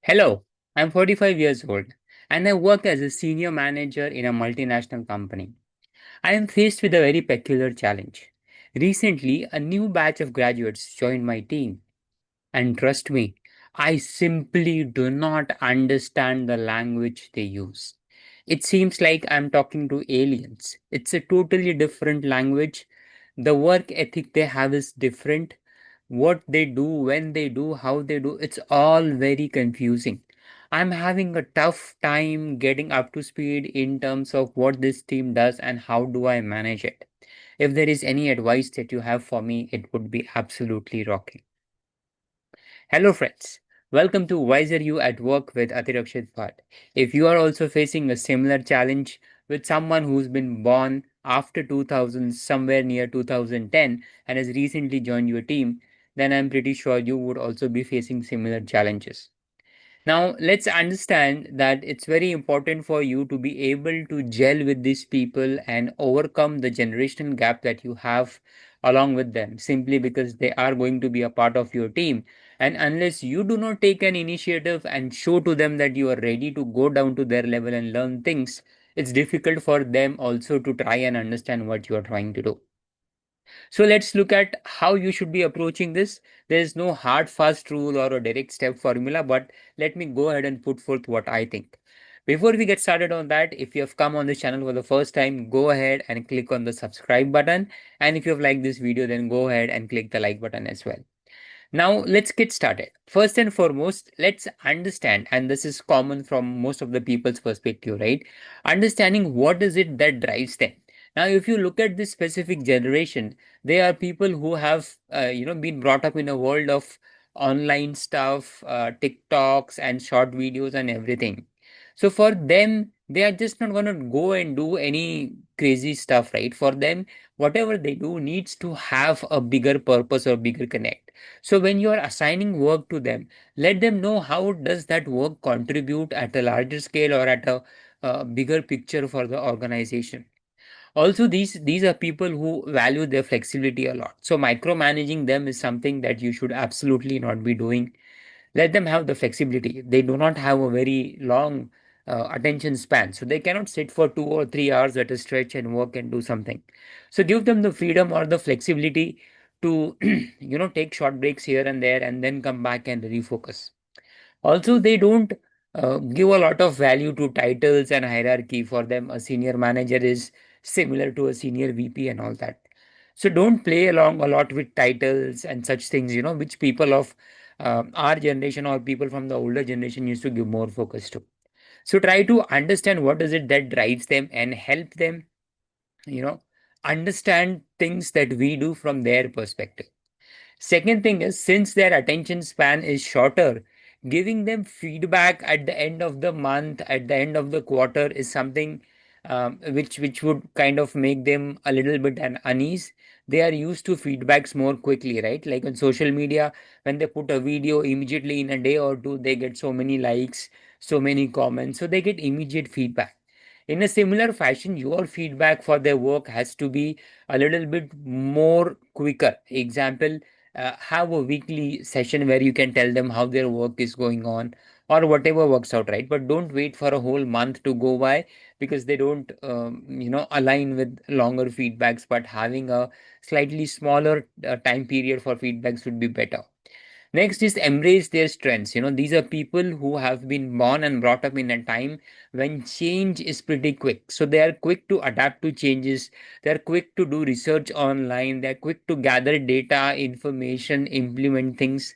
Hello, I'm 45 years old and I work as a senior manager in a multinational company. I am faced with a very peculiar challenge. Recently, a new batch of graduates joined my team, and trust me, I simply do not understand the language they use. It seems like I'm talking to aliens. It's a totally different language. The work ethic they have is different. What they do, when they do, how they do, it's all very confusing. I'm having a tough time getting up to speed in terms of what this team does and how do I manage it. If there is any advice that you have for me, it would be absolutely rocking. Hello, friends. Welcome to Wiser You at Work with Atirakshit Bhatt. If you are also facing a similar challenge with someone who's been born after 2000, somewhere near 2010, and has recently joined your team, then I'm pretty sure you would also be facing similar challenges. Now, let's understand that it's very important for you to be able to gel with these people and overcome the generational gap that you have along with them simply because they are going to be a part of your team. And unless you do not take an initiative and show to them that you are ready to go down to their level and learn things, it's difficult for them also to try and understand what you are trying to do. So let's look at how you should be approaching this. There is no hard, fast rule or a direct step formula, but let me go ahead and put forth what I think. Before we get started on that, if you have come on this channel for the first time, go ahead and click on the subscribe button. And if you have liked this video, then go ahead and click the like button as well. Now, let's get started. First and foremost, let's understand, and this is common from most of the people's perspective, right? Understanding what is it that drives them. Now, if you look at this specific generation, they are people who have, been brought up in a world of online stuff, TikToks and short videos and everything. So for them, they are just not going to go and do any crazy stuff, right? For them, whatever they do needs to have a bigger purpose or bigger connect. So when you are assigning work to them, let them know how does that work contribute at a larger scale or at a bigger picture for the organization. Also, these are people who value their flexibility a lot. So micromanaging them is something that you should absolutely not be doing. Let them have the flexibility. They do not have a very long attention span, so they cannot sit for 2 or 3 hours at a stretch and work and do something. So give them the freedom or the flexibility to take short breaks here and there and then come back and refocus. Also, they don't give a lot of value to titles and hierarchy. For them, a senior manager is similar to a senior VP and all that. So don't play along a lot with titles and such things, which people of our generation or people from the older generation used to give more focus to. So try to understand what is it that drives them and help them, you know, understand things that we do from their perspective. Second thing is, since their attention span is shorter, giving them feedback at the end of the month, at the end of the quarter is something which would kind of make them a little bit an unease. They are used to feedbacks more quickly, right? Like on social media, when they put a video immediately in a day or two, they get so many likes, so many comments, so they get immediate feedback. In a similar fashion, your feedback for their work has to be a little bit more quicker. Example, have a weekly session where you can tell them how their work is going on or whatever works out, right? But don't wait for a whole month to go by because they don't align with longer feedbacks, but having a slightly smaller time period for feedbacks would be better. Next is embrace their strengths. These are people who have been born and brought up in a time when change is pretty quick. So they are quick to adapt to changes. They are quick to do research online. They are quick to gather data, information, implement things.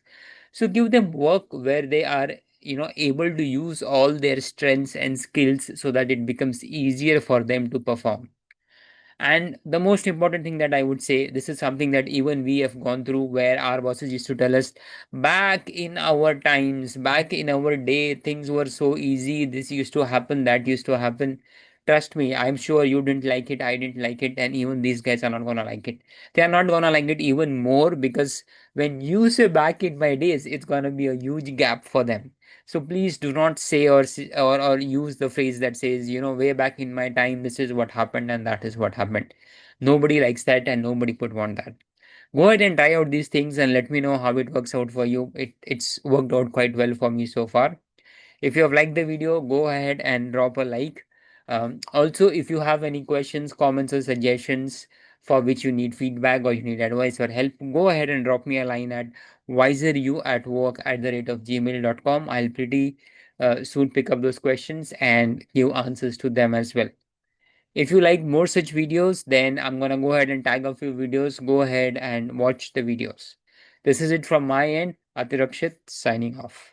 So give them work where they are, able to use all their strengths and skills so that it becomes easier for them to perform. And the most important thing that I would say, this is something that even we have gone through where our bosses used to tell us back in our times, back in our day, things were so easy. This used to happen, that used to happen. Trust me, I'm sure you didn't like it, I didn't like it, and even these guys are not gonna like it. They are not gonna like it even more because when you say back in my days, it's gonna be a huge gap for them. So please do not say or use the phrase that says, way back in my time, this is what happened and that is what happened. Nobody likes that and nobody would want that. Go ahead and try out these things and let me know how it works out for you. It's worked out quite well for me so far. If you have liked the video, go ahead and drop a like. Also, if you have any questions, comments, or suggestions for which you need feedback or you need advice or help, go ahead and drop me a line at wiseryouatwork@gmail.com. I'll pretty soon pick up those questions and give answers to them as well. If you like more such videos, then I'm gonna go ahead and tag a few videos. Go ahead and watch the videos. This is it from my end. Atirapshit signing off.